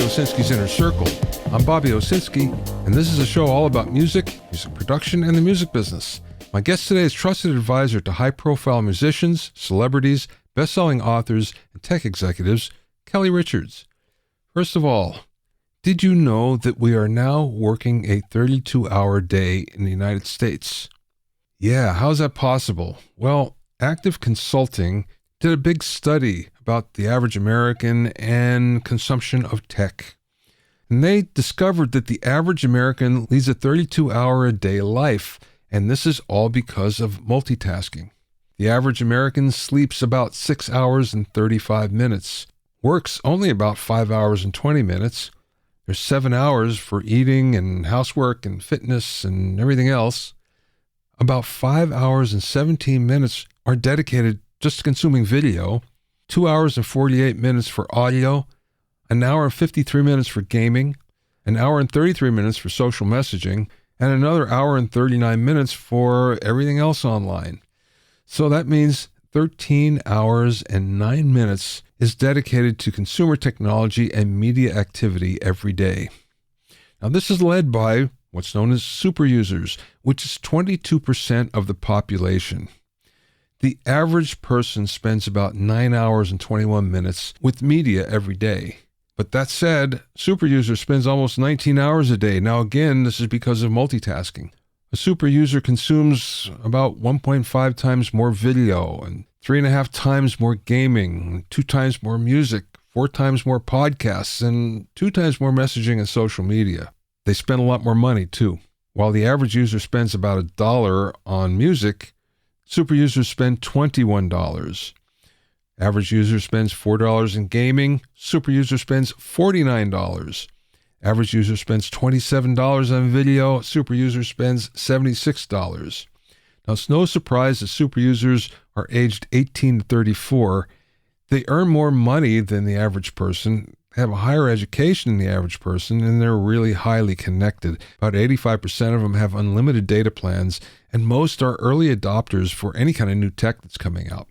Owsinski's Inner Circle. I'm Bobby Owsinski, and this is a show all about music, music production, and the music business. My guest today is trusted advisor to high-profile musicians, celebrities, best-selling authors, and tech executives, Kelli Richards. First of all, did you know that we are now working a 32-hour day in the United States? Yeah, how's that possible? Well, Active Consulting did a big study about the average American and consumption of tech. And they discovered that the average American leads a 32-hour-a-day life, and this is all because of multitasking. The average American sleeps about 6 hours and 35 minutes, works only about 5 hours and 20 minutes. There's 7 hours for eating and housework and fitness and everything else. About 5 hours and 17 minutes are dedicated just to consuming video, 2 hours and 48 minutes for audio, an hour and 53 minutes for gaming, an hour and 33 minutes for social messaging, and another hour and 39 minutes for everything else online. So that means 13 hours and 9 minutes is dedicated to consumer technology and media activity every day. Now, this is led by what's known as super users, which is 22% of the population. The average person spends about 9 hours and 21 minutes with media every day. But that said, super user spends almost 19 hours a day. Now again, this is because of multitasking. A super user consumes about 1.5 times more video and 3.5 times more gaming, 2 times more music, 4 times more podcasts, and 2 times more messaging and social media. They spend a lot more money too. While the average user spends about $1 on music, super users spend $21. Average user spends $4 in gaming. Super user spends $49. Average user spends $27 on video. Super user spends $76. Now, it's no surprise that super users are aged 18 to 34. They earn more money than the average person, have a higher education than the average person, and they're really highly connected. About 85% of them have unlimited data plans, and most are early adopters for any kind of new tech that's coming out.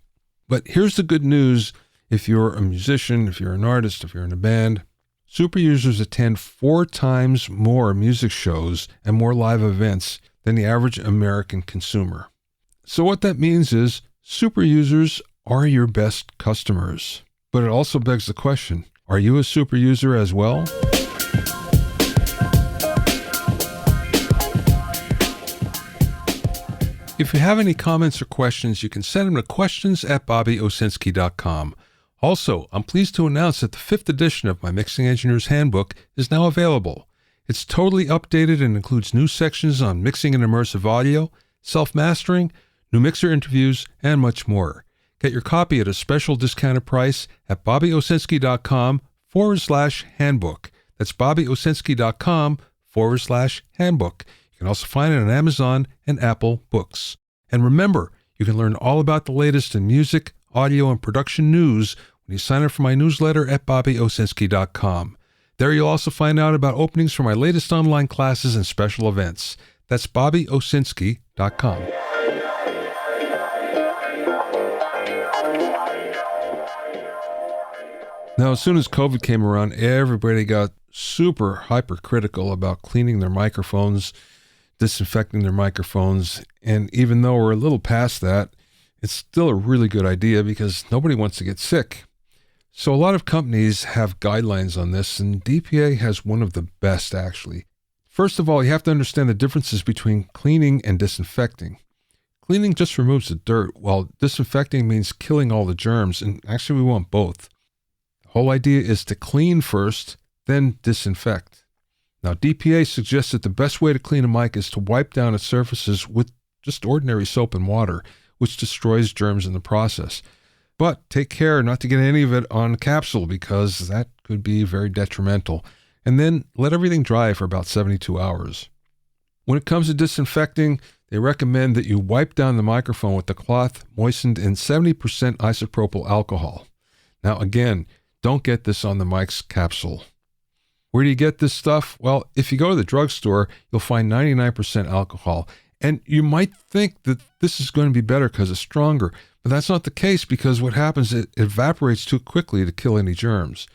But here's the good news. If you're a musician, if you're an artist, if you're in a band, super users attend 4 times more music shows and more live events than the average American consumer. So what that means is super users are your best customers. But it also begs the question, are you a super user as well? If you have any comments or questions, you can send them to questions@bobbyowsinski.com. Also, I'm pleased to announce that the 5th edition of my Mixing Engineer's Handbook is now available. It's totally updated and includes new sections on mixing and immersive audio, self-mastering, new mixer interviews, and much more. Get your copy at a special discounted price at bobbyowsinski.com/handbook. That's bobbyowsinski.com/handbook. You can also find it on Amazon and Apple Books. And remember, you can learn all about the latest in music, audio, and production news when you sign up for my newsletter at bobbyowsinski.com. There you'll also find out about openings for my latest online classes and special events. That's bobbyowsinski.com. Now, as soon as COVID came around, everybody got super hypercritical about cleaning their microphones, disinfecting their microphones, and even though we're a little past that, it's still a really good idea because nobody wants to get sick. So a lot of companies have guidelines on this, and DPA has one of the best, actually. First of all, you have to understand the differences between cleaning and disinfecting. Cleaning just removes the dirt, while disinfecting means killing all the germs, and actually we want both. The whole idea is to clean first, then disinfect. Now, DPA suggests that the best way to clean a mic is to wipe down its surfaces with just ordinary soap and water, which destroys germs in the process. But take care not to get any of it on the capsule because that could be very detrimental. And then let everything dry for about 72 hours. When it comes to disinfecting, they recommend that you wipe down the microphone with a cloth moistened in 70% isopropyl alcohol. Now, again, don't get this on the mic's capsule. Where do you get this stuff? Well, if you go to the drugstore, you'll find 99% alcohol. And you might think that this is going to be better because it's stronger, but that's not the case because what happens is it evaporates too quickly to kill any germs.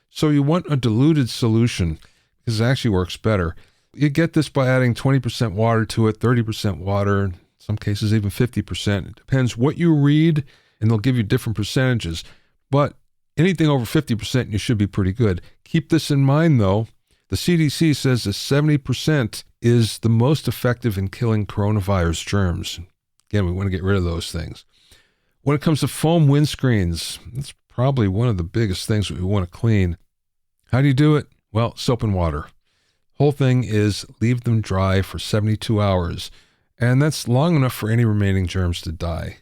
So you want a diluted solution because it actually works better. You get this by adding 20% water to it, 30% water, in some cases even 50%. It depends what you read, and they'll give you different percentages. But anything over 50%, you should be pretty good. Keep this in mind, though. The CDC says that 70% is the most effective in killing coronavirus germs. Again, we want to get rid of those things. When it comes to foam windscreens, that's probably one of the biggest things that we want to clean. How do you do it? Well, soap and water. Whole thing is leave them dry for 72 hours, and that's long enough for any remaining germs to die.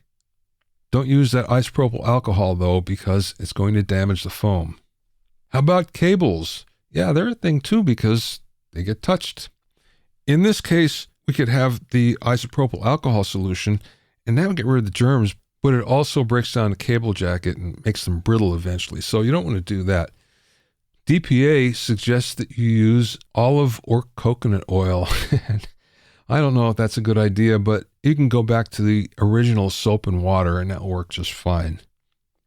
Don't use that isopropyl alcohol, though, because it's going to damage the foam. How about cables? Yeah, they're a thing too because they get touched. In this case, we could have the isopropyl alcohol solution, and that would get rid of the germs, but it also breaks down the cable jacket and makes them brittle eventually, so you don't want to do that. DPA suggests that you use olive or coconut oil. I don't know if that's a good idea, but you can go back to the original soap and water and that'll work just fine.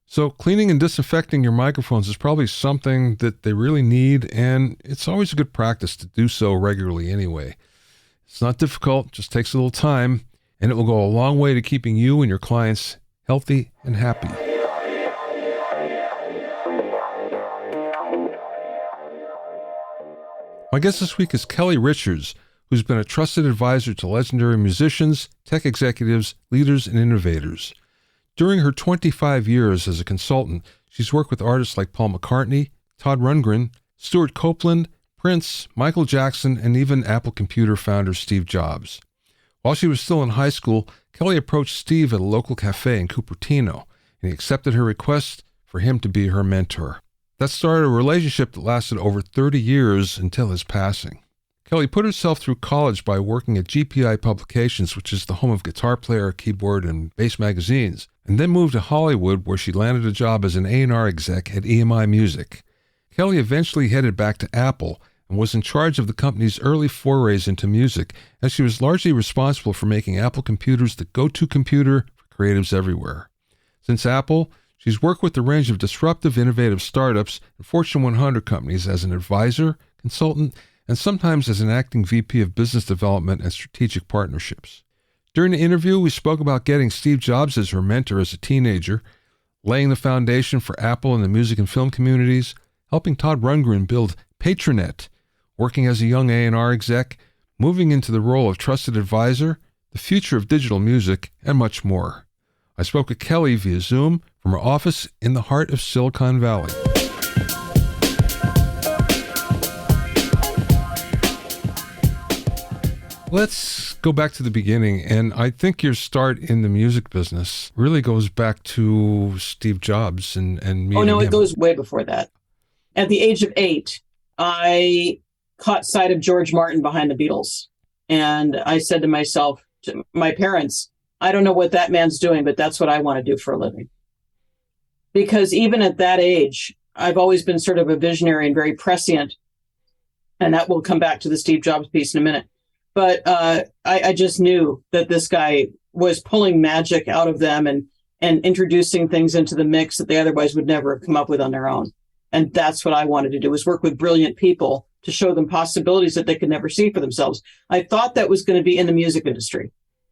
So cleaning and disinfecting your microphones is probably something that they really need, and it's always a good practice to do so regularly anyway. It's not difficult, just takes a little time, and it will go a long way to keeping you and your clients healthy and happy. My guest this week is Kelli Richards, who's been a trusted advisor to legendary musicians, tech executives, leaders, and innovators. During her 25 years as a consultant, she's worked with artists like Paul McCartney, Todd Rundgren, Stewart Copeland, Prince, Michael Jackson, and even Apple Computer founder Steve Jobs. While she was still in high school, Kelli approached Steve at a local cafe in Cupertino, and he accepted her request for him to be her mentor. That started a relationship that lasted over 30 years until his passing. Kelli put herself through college by working at GPI Publications, which is the home of guitar player, keyboard, and bass magazines, and then moved to Hollywood where she landed a job as an A&R exec at EMI Music. Kelli eventually headed back to Apple and was in charge of the company's early forays into music, as she was largely responsible for making Apple computers the go-to computer for creatives everywhere. Since Apple, she's worked with a range of disruptive, innovative startups and Fortune 100 companies as an advisor, consultant, and sometimes as an acting VP of business development and strategic partnerships. During the interview, we spoke about getting Steve Jobs as her mentor as a teenager, laying the foundation for Apple and the music and film communities, helping Todd Rundgren build Patronet, working as a young A&R exec, moving into the role of trusted advisor, the future of digital music, and much more. I spoke with Kelli via Zoom from her office in the heart of Silicon Valley. Let's go back to the beginning, and I think your start in the music business really goes back to Steve Jobs and meeting Oh, no, him. it goes way before that. At the age of 8, I caught sight of George Martin behind the Beatles, and I said to myself, to my parents, I don't know what that man's doing, but that's what I want to do for a living. Because even at that age, I've always been sort of a visionary and very prescient, and that will come back to the Steve Jobs piece in a minute. But I just knew that this guy was pulling magic out of them and introducing things into the mix that they otherwise would never have come up with on their own. And that's what I wanted to do, was work with brilliant people to show them possibilities that they could never see for themselves. I thought that was going to be in the music industry.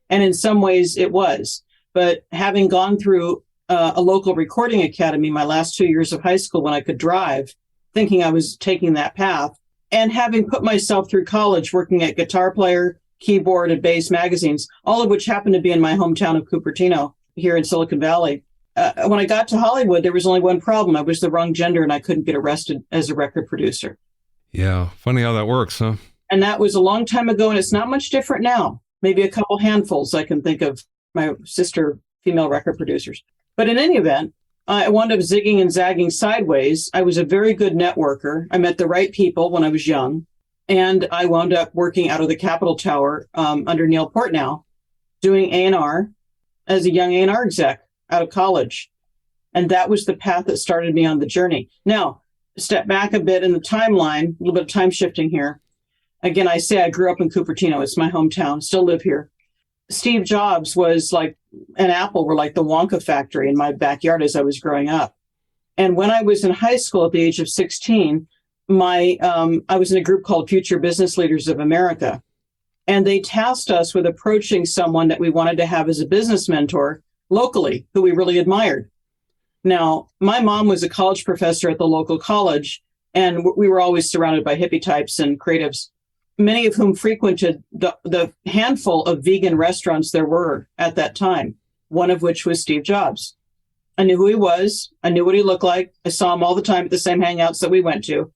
And in some ways it was. But having gone through a local recording academy my last 2 years of high school when I could drive, thinking I was taking that path, and having put myself through college working at Guitar Player, Keyboard, and Bass magazines, all of which happened to be in my hometown of Cupertino here in Silicon Valley. When I got to Hollywood, there was only one problem. I was the wrong gender and I couldn't get arrested as a record producer. Yeah, funny how that works, huh? And that was a long time ago, and it's not much different now. Maybe a couple handfuls I can think of my sister female record producers. But in any event, I wound up zigging and zagging sideways. I was a very good networker. I met the right people when I was young. And I wound up working out of the Capitol Tower under Neil Portnow, doing A&R as a young A&R exec out of college. And that was the path that started me on the journey. Now, step back a bit in the timeline, a little bit of time shifting here. Again, I say I grew up in Cupertino. It's my hometown, still live here. Steve Jobs was like, and Apple were like the Wonka factory in my backyard as I was growing up. And when I was in high school at the age of 16, I was in a group called Future Business Leaders of America. And they tasked us with approaching someone that we wanted to have as a business mentor locally, who we really admired. Now, my mom was a college professor at the local college, and we were always surrounded by hippie types and creatives, many of whom frequented the handful of vegan restaurants there were at that time, one of which was Steve Jobs. I knew who he was. I knew what he looked like. I saw him all the time at the same hangouts that we went to.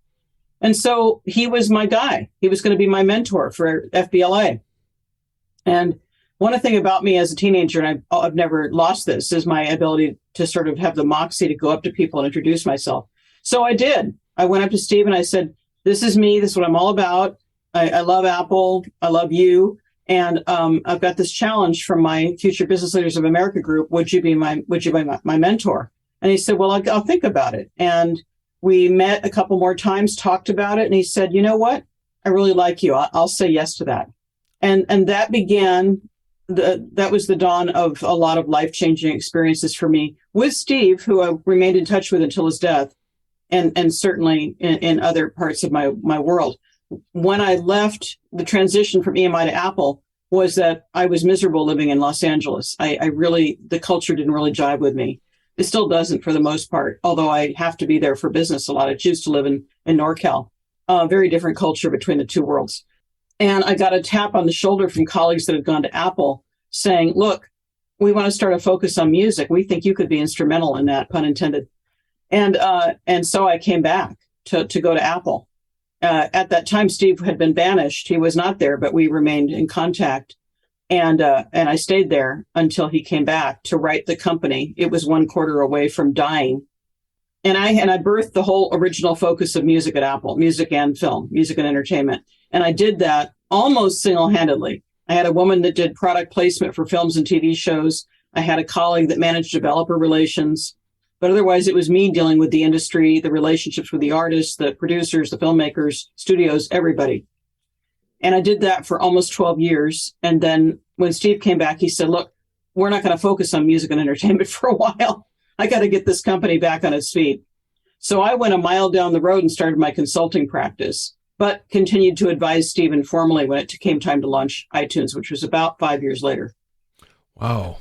And so he was my guy. He was going to be my mentor for FBLA. And one thing about me as a teenager, and I've never lost this, is my ability to sort of have the moxie to go up to people and introduce myself. So I did. I went up to Steve and I said, this is me. This is what I'm all about. I love Apple. I love you. And I've got this challenge from my Future Business Leaders of America group. Would you be my mentor? And he said, well, I'll think about it. And we met a couple more times, talked about it. And he said, you know what? I really like you. I'll say yes to that. And that began, that was the dawn of a lot of life-changing experiences for me with Steve, who I remained in touch with until his death, and certainly in other parts of my world. When I left, the transition from EMI to Apple was that I was miserable living in Los Angeles. The culture didn't really jive with me. It still doesn't for the most part, although I have to be there for business a lot. I choose to live in NorCal. Very different culture between the two worlds. And I got a tap on the shoulder from colleagues that had gone to Apple saying, look, we want to start a focus on music. We think you could be instrumental in that, pun intended. And so I came back to go to Apple. At that time, Steve had been banished. He was not there, but we remained in contact. And I stayed there until he came back to write the company. It was 1 quarter away from dying. And I birthed the whole original focus of music at Apple, music and film, music and entertainment. And I did that almost single-handedly. I had a woman that did product placement for films and TV shows. I had a colleague that managed developer relations. But otherwise, it was me dealing with the industry, the relationships with the artists, the producers, the filmmakers, studios, everybody. And I did that for almost 12 years. And then when Steve came back, he said, look, we're not going to focus on music and entertainment for a while. I got to get this company back on its feet. So I went a mile down the road and started my consulting practice, but continued to advise Steve informally when it came time to launch iTunes, which was about 5 years later. Wow.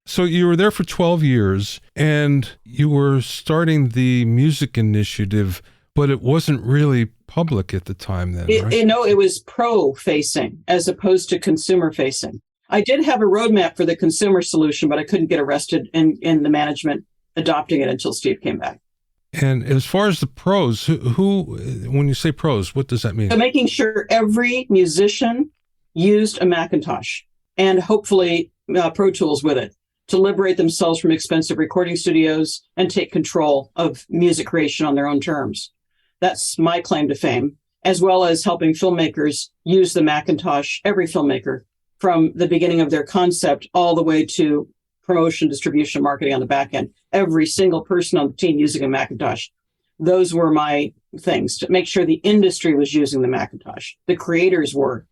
So you were there for 12 years and you were starting the music initiative, but it wasn't really public at the time then, right? It was pro-facing as opposed to consumer-facing. I did have a roadmap for the consumer solution, but I couldn't get arrested in the management adopting it until Steve came back. And as far as the pros, who when you say pros, what does that mean? So making sure every musician used a Macintosh and hopefully Pro Tools with it to liberate themselves from expensive recording studios and take control of music creation on their own terms. That's my claim to fame, as well as helping filmmakers use the Macintosh, every filmmaker, from the beginning of their concept all the way to promotion, distribution, marketing on the back end. Every single person on the team using a Macintosh. Those were my things, to make sure the industry was using the Macintosh. The creators were.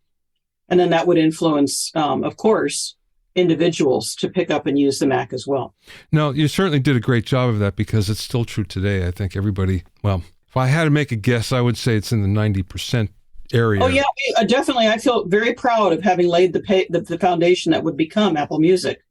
And then that would influence, of course, individuals to pick up and use the Mac as well. No, you certainly did a great job of that because it's still true today. I think everybody, well, if I had to make a guess, I would say it's in the 90% area. Oh, yeah, definitely. I feel very proud of having laid the foundation that would become Apple Music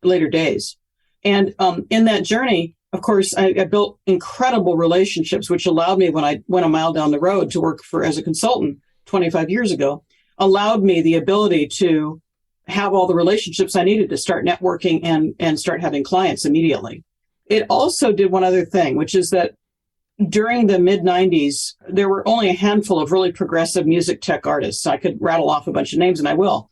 later days. And in that journey, of course, I built incredible relationships, which allowed me, when I went a mile down the road to work as a consultant 25 years ago, allowed me the ability to have all the relationships I needed to start networking and start having clients immediately. It also did one other thing, which is that during the mid-90s, there were only a handful of really progressive music tech artists. I could rattle off a bunch of names, and I will.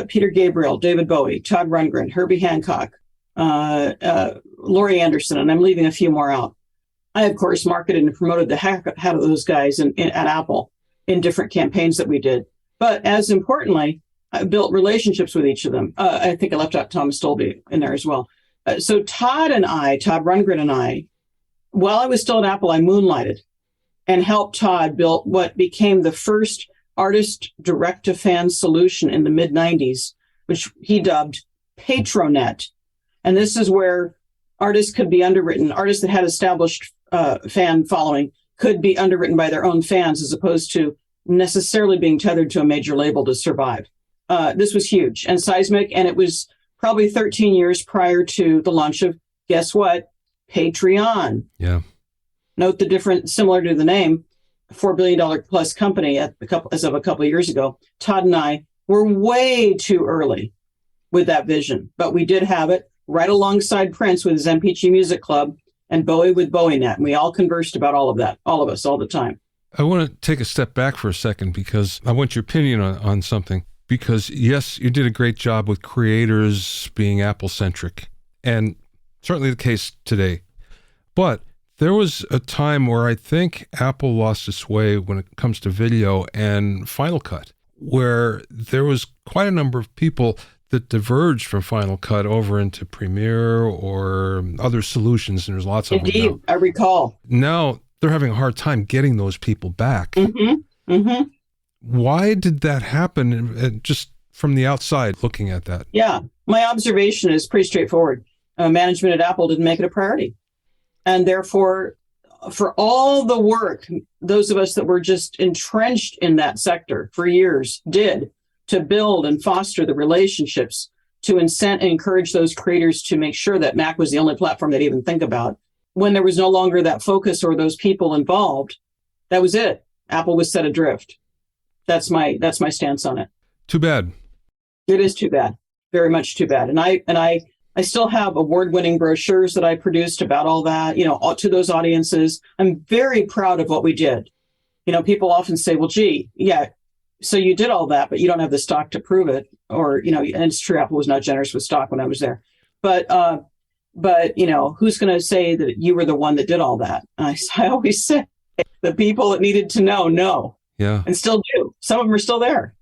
Peter Gabriel, David Bowie, Todd Rundgren, Herbie Hancock, Laurie Anderson, and I'm leaving a few more out. I, of course, marketed and promoted the heck out of those guys at Apple in different campaigns that we did. But as importantly, I built relationships with each of them. I think I left out Thomas Dolby in there as well. So Todd Rundgren and I, while I was still at Apple, I moonlighted and helped Todd build what became the first artist direct-to-fan solution in the mid-90s, which he dubbed Patronet. And this is where artists could be underwritten. Artists that had established fan following could be underwritten by their own fans as opposed to necessarily being tethered to a major label to survive. This was huge and seismic, and it was probably 13 years prior to the launch of, guess what? Patreon. Yeah. Note the difference, similar to the name, $4 billion plus company as of a couple of years ago. Todd and I were way too early with that vision, but we did have it right alongside Prince with his MPG Music Club and Bowie with BowieNet. And we all conversed about all of that, all of us, all the time. I want to take a step back for a second because I want your opinion on something. Because yes, you did a great job with creators being Apple-centric, and certainly the case today. But there was a time where I think Apple lost its way when it comes to video and Final Cut, where there was quite a number of people that diverged from Final Cut over into Premiere or other solutions, and there's lots of them now. Indeed, I recall. Now they're having a hard time getting those people back. Mm-hmm. Mm-hmm. Why did that happen? Just from the outside looking at that. Yeah, my observation is pretty straightforward. Management at Apple didn't make it a priority. And therefore, for all the work those of us that were just entrenched in that sector for years did to build and foster the relationships, to incent and encourage those creators to make sure that Mac was the only platform they'd even think about. When there was no longer that focus or those people involved, that was it. Apple was set adrift. That's my stance on it. Too bad. It is too bad. Very much too bad. And I still have award-winning brochures that I produced about all that, to those audiences. I'm very proud of what we did. People often say, well, gee, yeah, so you did all that, but you don't have the stock to prove it. Or, and it's true, Apple was not generous with stock when I was there. But who's going to say that you were the one that did all that? I always say the people that needed to know. Yeah. And still do. Some of them are still there.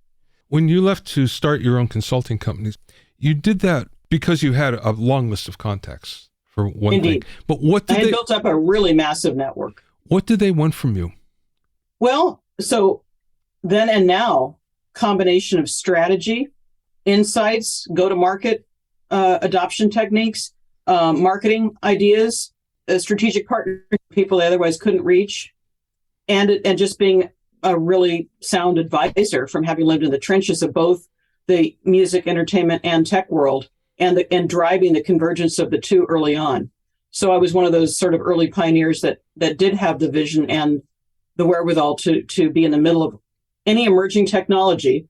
When you left to start your own consulting companies, you did that because you had a long list of contacts, for one Indeed. thing. But what did I had built up a really massive network. What did they want from you? Well, so then and now, combination of strategy, insights, go-to-market adoption techniques, marketing ideas, strategic partner people they otherwise couldn't reach, and just being a really sound advisor from having lived in the trenches of both the music, entertainment, and tech world, and driving the convergence of the two early on. So I was one of those sort of early pioneers that did have the vision and the wherewithal to be in the middle of any emerging technology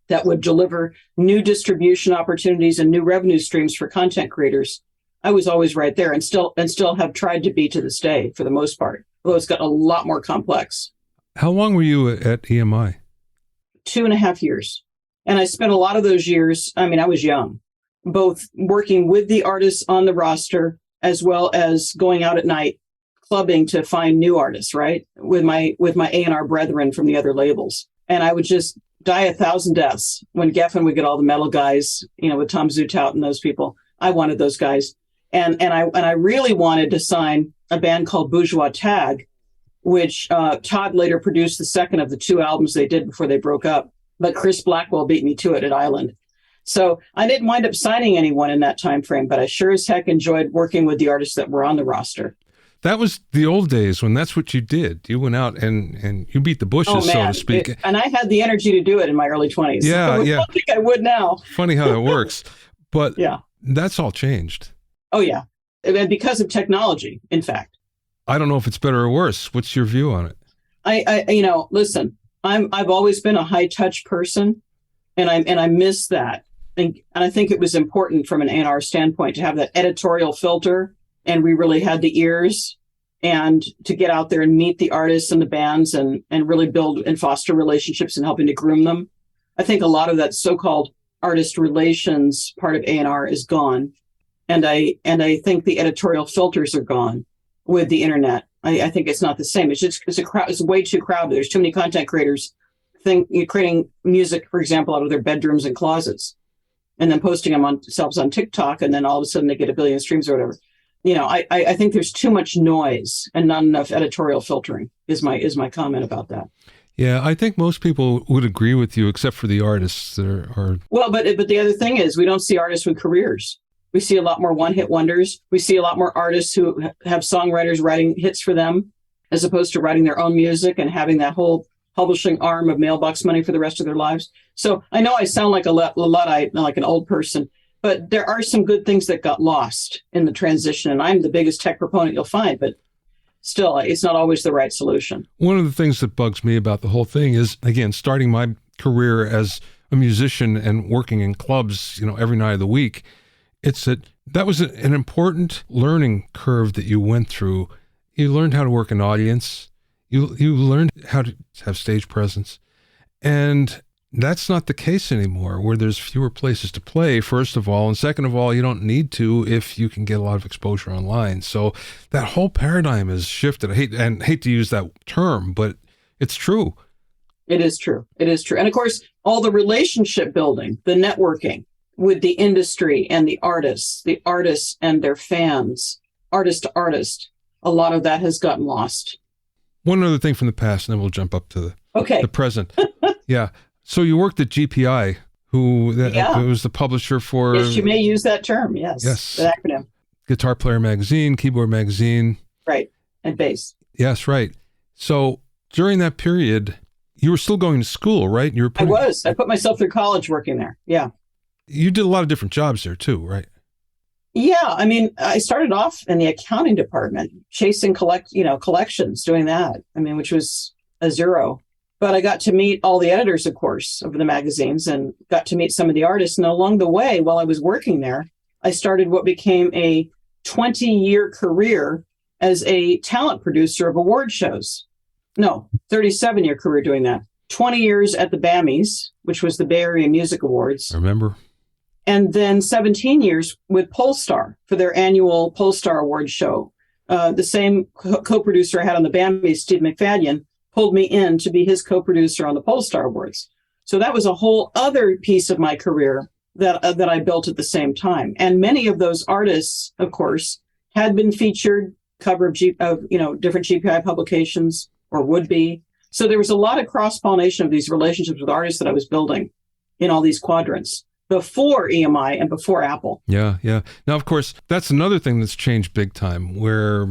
that would deliver new distribution opportunities and new revenue streams for content creators. I was always right there, and still have tried to be to this day for the most part, although it's gotten a lot more complex. How long were you at EMI? 2.5 years. And I spent a lot of those years, I was young, both working with the artists on the roster, as well as going out at night, clubbing to find new artists, right? With my A&R brethren from the other labels. And I would just die 1,000 deaths when Geffen would get all the metal guys, with Tom Zutaut and those people. I wanted those guys. And I really wanted to sign a band called Bourgeois Tag, which Todd later produced the second of the two albums they did before they broke up. But Chris Blackwell beat me to it at Island. So I didn't wind up signing anyone in that time frame, but I sure as heck enjoyed working with the artists that were on the roster. That was the old days when that's what you did. You went out and you beat the bushes, so to speak. And I had the energy to do it in my early 20s. Yeah, I don't think I would now. Funny how that works. But yeah, that's all changed. Oh, yeah. And because of technology, in fact. I don't know if it's better or worse. What's your view on it? Listen, I've always been a high touch person, and I miss that. And I think it was important from an A&R standpoint to have that editorial filter, and we really had the ears, and to get out there and meet the artists and the bands and really build and foster relationships and helping to groom them. I think a lot of that so-called artist relations part of A&R is gone. And I think the editorial filters are gone with the internet. I think it's not the same. It's way too crowded. There's too many content creators creating music, for example, out of their bedrooms and closets, and then posting themselves on TikTok, and then all of a sudden they get 1 billion streams or whatever. I think there's too much noise and not enough editorial filtering is my comment about that. Yeah, I think most people would agree with you, except for the artists that are. Well, but the other thing is we don't see artists with careers. We see a lot more one-hit wonders. We see a lot more artists who have songwriters writing hits for them, as opposed to writing their own music and having that whole publishing arm of mailbox money for the rest of their lives. So I know I sound like a Luddite, like an old person, but there are some good things that got lost in the transition. And I'm the biggest tech proponent you'll find, but still, it's not always the right solution. One of the things that bugs me about the whole thing is, again, starting my career as a musician and working in clubs, every night of the week, it's that was an important learning curve that you went through. You learned how to work an audience. You learned how to have stage presence. And that's not the case anymore, where there's fewer places to play, first of all. And second of all, you don't need to if you can get a lot of exposure online. So that whole paradigm has shifted. I hate to use that term, but it's true. It is true. It is true. And of course, all the relationship building, the networking with the industry and the artists and their fans, artist to artist, a lot of that has gotten lost. One other thing from the past, and then we'll jump up to the present. Yeah. So you worked at GPI, who was the publisher for... Yes, you may use that term. Yes. The acronym. Guitar Player Magazine, Keyboard Magazine. Right. And bass. Yes, right. So during that period, you were still going to school, right? I was. I put myself through college working there. Yeah. You did a lot of different jobs there too, right? Yeah. I mean, I started off in the accounting department, chasing collections, doing that. I mean, which was a zero. But I got to meet all the editors, of course, of the magazines, and got to meet some of the artists. And along the way, while I was working there, I started what became a 20-year career as a talent producer of award shows. No, 37-year career doing that. 20 years at the BAMIs, which was the Bay Area Music Awards. I remember. And then 17 years with Polestar for their annual Polestar Award show. The same co-producer I had on the BAMIs, Steve McFadden, pulled me in to be his co-producer on the Polestar Awards. So that was a whole other piece of my career that I built at the same time. And many of those artists, of course, had been featured, cover of different GPI publications, or would be. So there was a lot of cross-pollination of these relationships with artists that I was building in all these quadrants before EMI and before Apple. Yeah. Now, of course, that's another thing that's changed big time, where,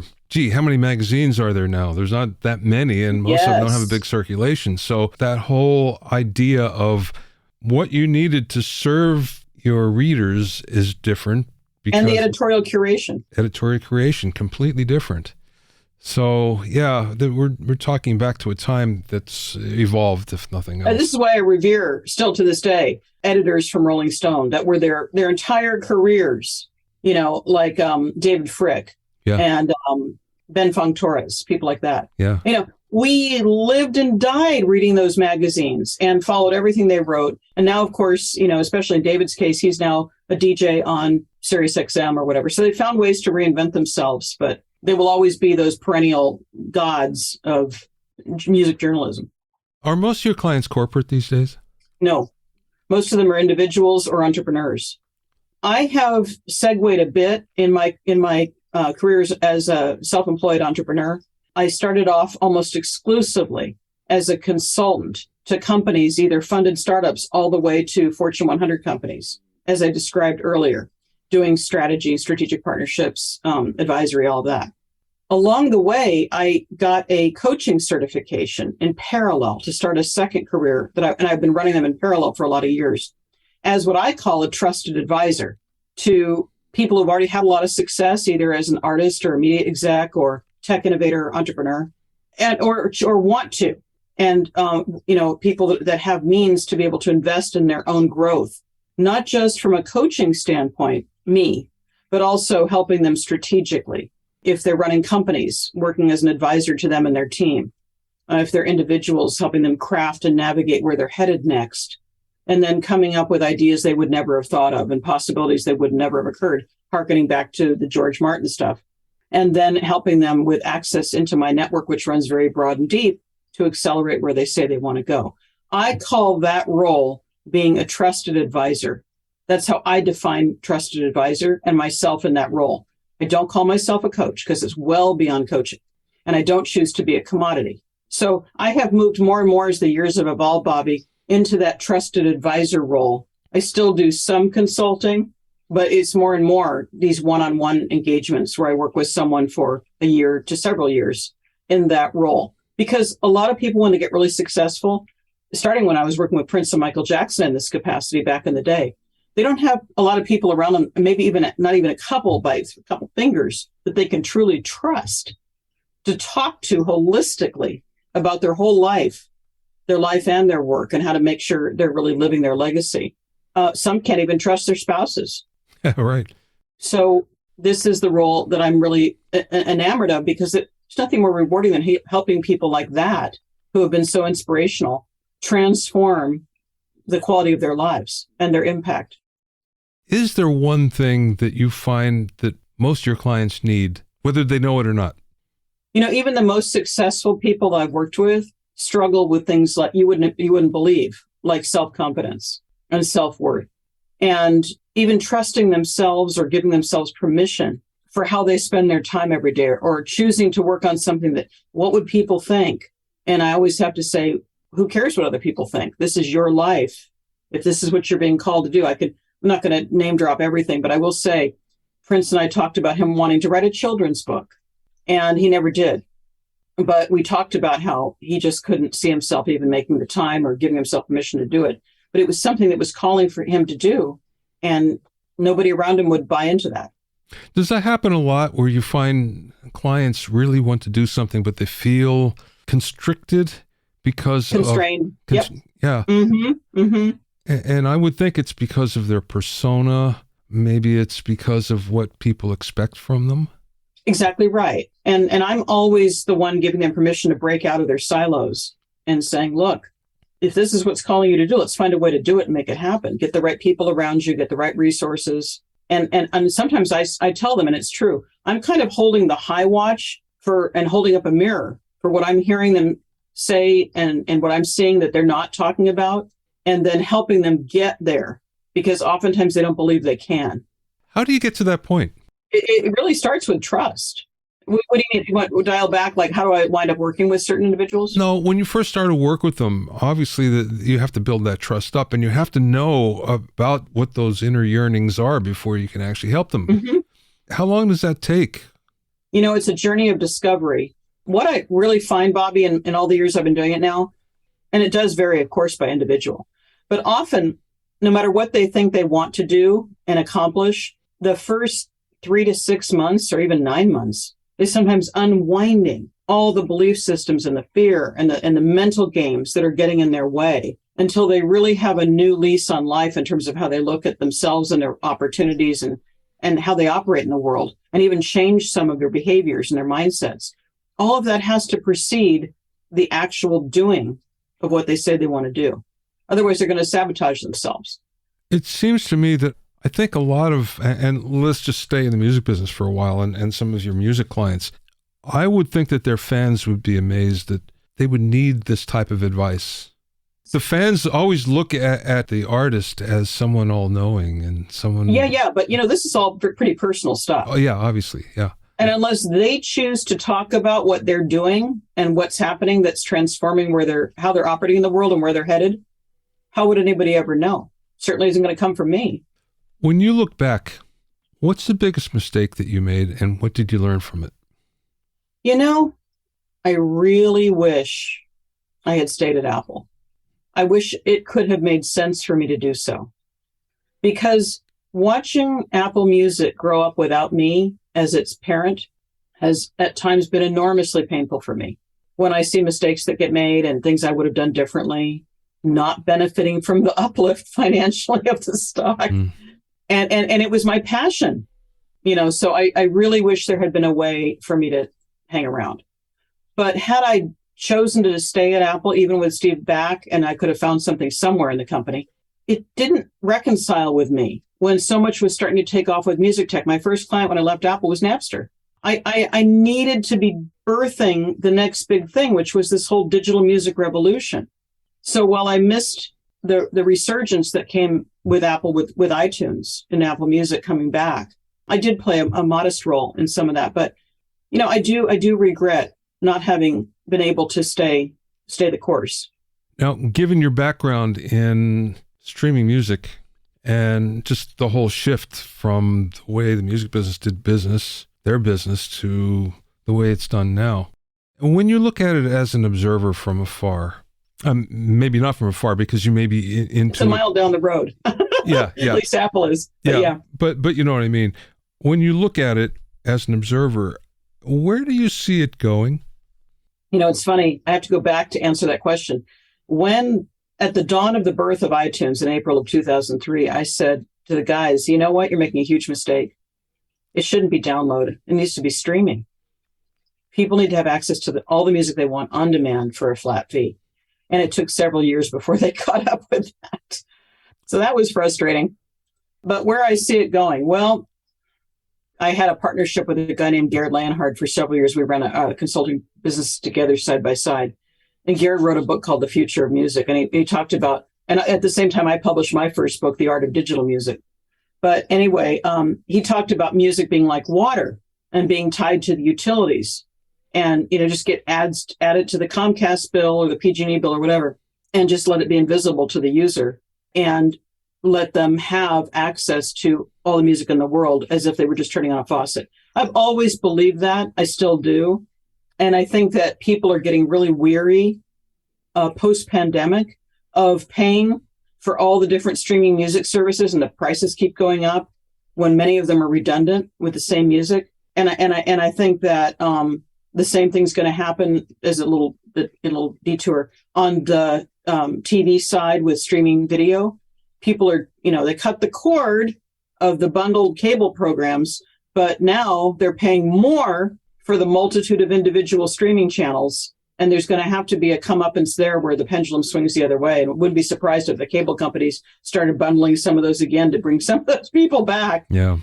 how many magazines are there now? There's not that many, and most of them don't have a big circulation. So that whole idea of what you needed to serve your readers is different. And the editorial curation. Editorial curation, completely different. So, we're talking back to a time that's evolved, if nothing else. This is why I revere, still to this day, editors from Rolling Stone that were their entire careers, like David Frick and Ben Fong Torres, people like that. Yeah. We lived and died reading those magazines and followed everything they wrote. And now, of course, especially in David's case, he's now a DJ on Sirius XM or whatever. So they found ways to reinvent themselves, but they will always be those perennial gods of music journalism. Are most of your clients corporate these days? No. Most of them are individuals or entrepreneurs. I have segued a bit in my careers as a self-employed entrepreneur. I started off almost exclusively as a consultant to companies, either funded startups all the way to Fortune 100 companies, as I described earlier, doing strategy, strategic partnerships, advisory, all of that. Along the way, I got a coaching certification in parallel to start a second career and I've been running them in parallel for a lot of years as what I call a trusted advisor to people who've already had a lot of success, either as an artist or a media exec or tech innovator or entrepreneur, or want to, and people that have means to be able to invest in their own growth, not just from a coaching standpoint, but also helping them strategically. If they're running companies, working as an advisor to them and their team. If they're individuals, helping them craft and navigate where they're headed next. And then coming up with ideas they would never have thought of and possibilities that would never have occurred, hearkening back to the George Martin stuff. And then helping them with access into my network, which runs very broad and deep, to accelerate where they say they want to go. I call that role being a trusted advisor. That's how I define trusted advisor and myself in that role. I don't call myself a coach because it's well beyond coaching, and I don't choose to be a commodity. So I have moved more and more as the years have evolved, Bobby, into that trusted advisor role. I still do some consulting, But it's more and more these one-on-one engagements where I work with someone for a year to several years in that role. Because a lot of people, when they get really successful, starting when I was working with Prince and Michael Jackson in this capacity back in the day, they don't have a lot of people around them, maybe even not even a couple fingers that they can truly trust to talk to holistically about their whole life and their work, and how to make sure they're really living their legacy. Some can't even trust their spouses. Yeah, right. So this is the role that I'm really enamored of, because there's nothing more rewarding than helping people like that, who have been so inspirational, transform the quality of their lives and their impact. Is there one thing that you find that most of your clients need, whether they know it or not? Even the most successful people that I've worked with struggle with things like you wouldn't believe, like self-confidence and self-worth, and even trusting themselves or giving themselves permission for how they spend their time every day, or choosing to work on something that, what would people think? And I always have to say, who cares what other people think? This is your life. If this is what you're being called to do, I'm not going to name drop everything, but I will say, Prince and I talked about him wanting to write a children's book, and he never did. But we talked about how he just couldn't see himself even making the time or giving himself permission to do it. But it was something that was calling for him to do, and nobody around him would buy into that. Does that happen a lot, where you find clients really want to do something, but they feel constricted because constrained? Yep. Yeah. Mm-hmm. Mm-hmm. And I would think it's because of their persona. Maybe it's because of what people expect from them. Exactly right. And I'm always the one giving them permission to break out of their silos and saying, look, if this is what's calling you to do, let's find a way to do it and make it happen. Get the right people around you, get the right resources. And sometimes I tell them, and it's true, I'm kind of holding the high watch and holding up a mirror for what I'm hearing them say and what I'm seeing that they're not talking about, and then helping them get there, because oftentimes they don't believe they can. How do you get to that point? It really starts with trust. What do you mean? You want to dial back? Like, how do I wind up working with certain individuals? No, when you first start to work with them, obviously you have to build that trust up, and you have to know about what those inner yearnings are before you can actually help them. Mm-hmm. How long does that take? It's a journey of discovery. What I really find, Bobby, in all the years I've been doing it now, and it does vary, of course, by individual, but often, no matter what they think they want to do and accomplish, the first 3 to 6 months or even 9 months is sometimes unwinding all the belief systems and the fear and the mental games that are getting in their way, until they really have a new lease on life in terms of how they look at themselves and their opportunities and how they operate in the world, and even change some of their behaviors and their mindsets. All of that has to precede the actual doing of what they say they want to do. Otherwise, they're going to sabotage themselves. It seems to me that I think a lot of, and let's just stay in the music business for a while, and some of your music clients, I would think that their fans would be amazed that they would need this type of advice. The fans always look at the artist as someone all-knowing and someone... Yeah, but this is all pretty personal stuff. Oh, yeah, obviously, yeah. And unless they choose to talk about what they're doing and what's happening that's transforming how they're operating in the world and where they're headed, how would anybody ever know? Certainly isn't going to come from me. When you look back, what's the biggest mistake that you made, and what did you learn from it? I really wish I had stayed at Apple. I wish it could have made sense for me to do so. Because watching Apple Music grow up without me as its parent has at times been enormously painful for me. When I see mistakes that get made and things I would have done differently, not benefiting from the uplift financially of the stock. And it was my passion, so I really wish there had been a way for me to hang around. But had I chosen to stay at Apple, even with Steve back, and I could have found something somewhere in the company, it didn't reconcile with me when so much was starting to take off with music tech. My first client when I left Apple was Napster. I needed to be birthing the next big thing, which was this whole digital music revolution. So while I missed the resurgence that came with Apple, with iTunes and Apple Music coming back, I did play a modest role in some of that. But, I do regret not having been able to stay the course. Now, given your background in streaming music and just the whole shift from the way the music business did business, their business, to the way it's done now. And when you look at it as an observer from afar, maybe not from afar because you may be into it's a mile down the road. Yeah. At least Apple is. Yeah. But you know what I mean? When you look at it as an observer, where do you see it going? It's funny. I have to go back to answer that question. When, at the dawn of the birth of iTunes in April of 2003, I said to the guys, you know what? You're making a huge mistake. It shouldn't be downloaded. It needs to be streaming. People need to have access to all the music they want on demand for a flat fee. And it took several years before they caught up with that. So that was frustrating. But where I see it going, well, I had a partnership with a guy named Garrett Lanhard for several years. We ran a consulting business together side by side. And Garrett wrote a book called The Future of Music. And he talked about, and at the same time, I published my first book, The Art of Digital Music. But anyway, he talked about music being like water and being tied to the utilities. And, just get ads added to the Comcast bill or the PG&E bill or whatever, and just let it be invisible to the user and let them have access to all the music in the world as if they were just turning on a faucet. I've always believed that. I still do. And I think that people are getting really weary post-pandemic of paying for all the different streaming music services, and the prices keep going up when many of them are redundant with the same music. And I think that the same thing's going to happen as a little detour on the TV side with streaming video. People are, they cut the cord of the bundled cable programs, but now they're paying more for the multitude of individual streaming channels. And there's going to have to be a comeuppance there where the pendulum swings the other way. And wouldn't be surprised if the cable companies started bundling some of those again to bring some of those people back. Yeah.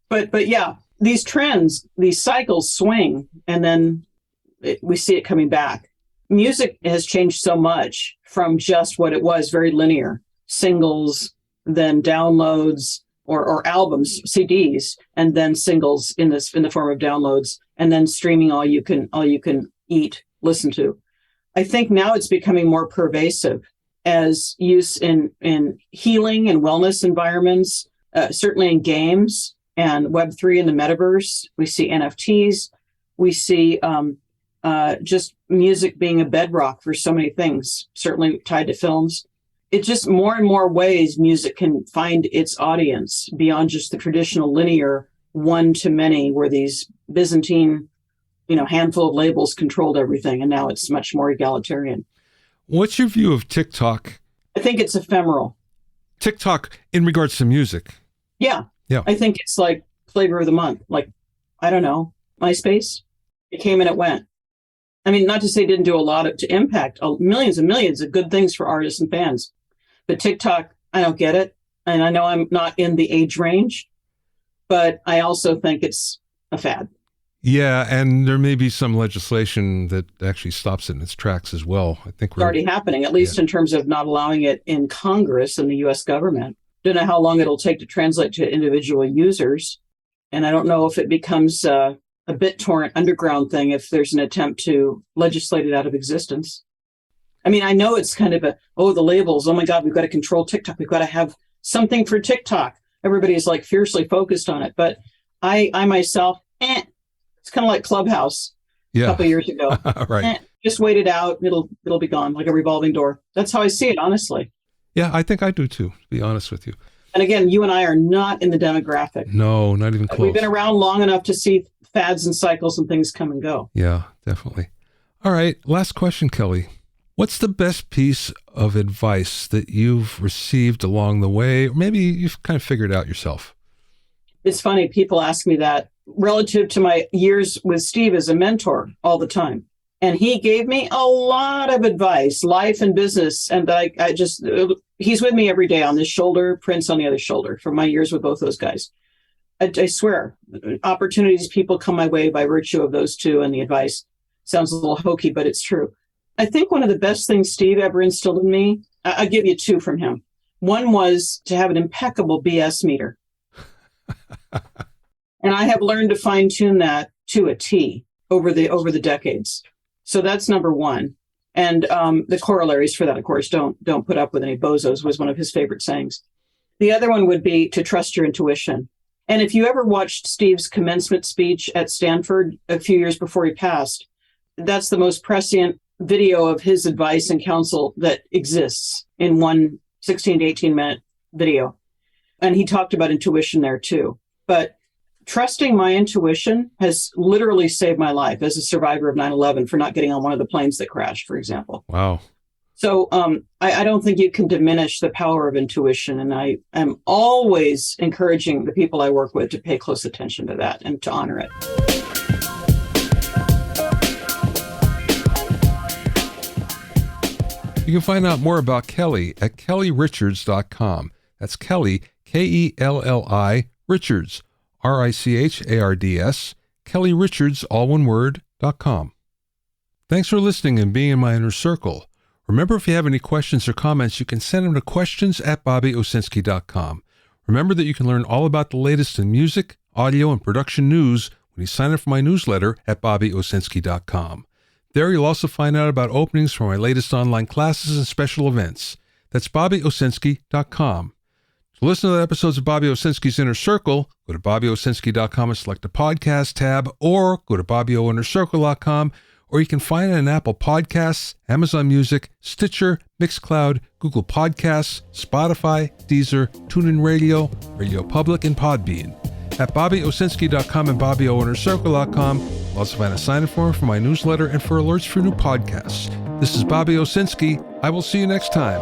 But yeah, these trends, these cycles swing, and then we see it coming back. Music has changed so much from just what it was, very linear, singles, then downloads, or albums, CDs, and then singles in the form of downloads, and then streaming all you can eat, listen to. I think now it's becoming more pervasive as use in healing and wellness environments, certainly in games and Web3 and the metaverse. We see NFTs. We see just music being a bedrock for so many things, certainly tied to films. It's just more and more ways music can find its audience beyond just the traditional linear one-to-many, where these Byzantine, handful of labels controlled everything, and now it's much more egalitarian. What's your view of TikTok? I think it's ephemeral. TikTok in regards to music? Yeah. I think it's like flavor of the month. Like, I don't know, MySpace. It came and it went. I mean, not to say it didn't do a lot to impact millions and millions of good things for artists and fans. But TikTok, I don't get it. And I know I'm not in the age range, but I also think it's a fad. Yeah, and there may be some legislation that actually stops it in its tracks as well. I think it's already happening, at least in terms of not allowing it in Congress and the U.S. government. Don't know how long it'll take to translate to individual users. And I don't know if it becomes a BitTorrent underground thing if there's an attempt to legislate it out of existence. I mean, I know it's kind of the labels. Oh my God, we've got to control TikTok. We've got to have something for TikTok. Everybody's like fiercely focused on it. But I myself, it's kind of like Clubhouse a couple of years ago. Right. Just wait it out. It'll be gone, like a revolving door. That's how I see it, honestly. Yeah, I think I do too, to be honest with you. And again, you and I are not in the demographic. No, not even close. We've been around long enough to see fads and cycles and things come and go. Yeah, definitely. All right, last question, Kelli. What's the best piece of advice that you've received along the way? Or maybe you've kind of figured out yourself. It's funny. People ask me that relative to my years with Steve as a mentor all the time. And he gave me a lot of advice, life and business. And he's with me every day on this shoulder, Prince on the other shoulder, from my years with both those guys. I swear, opportunities, people come my way by virtue of those two, and the advice sounds a little hokey, but it's true. I think one of the best things Steve ever instilled in me, I'll give you two from him. One was to have an impeccable BS meter. And I have learned to fine tune that to a T over the decades. So that's number one. And the corollaries for that, of course, don't put up with any bozos was one of his favorite sayings. The other one would be to trust your intuition. And if you ever watched Steve's commencement speech at Stanford a few years before he passed, that's the most prescient video of his advice and counsel that exists in one 16 to 18 minute video. And he talked about intuition there too. But trusting my intuition has literally saved my life as a survivor of 9/11 for not getting on one of the planes that crashed, for example. Wow. So I don't think you can diminish the power of intuition. And I am always encouraging the people I work with to pay close attention to that and to honor it. You can find out more about Kelli at kellirichards.com. That's Kelli, Kelli, Richards, Richards, Kelli Richards, all one word, .com. Thanks for listening and being in my inner circle. Remember, if you have any questions or comments, you can send them to questions@bobbyowsinski.com. Remember that you can learn all about the latest in music, audio, and production news when you sign up for my newsletter at bobbyowsinski.com. There you'll also find out about openings for my latest online classes and special events. That's bobbyowsinski.com. To listen to the episodes of Bobby Owsinski's Inner Circle, go to bobbyowsinski.com and select the podcast tab, or go to bobbyowinnercircle.com, or you can find it on Apple Podcasts, Amazon Music, Stitcher, Mixcloud, Google Podcasts, Spotify, Deezer, TuneIn Radio, Radio Public, and Podbean. At bobbyowsinski.com and bobbyowinnercircle.com, you'll also find a sign-up form for my newsletter and for alerts for new podcasts. This is Bobby Owsinski. I will see you next time.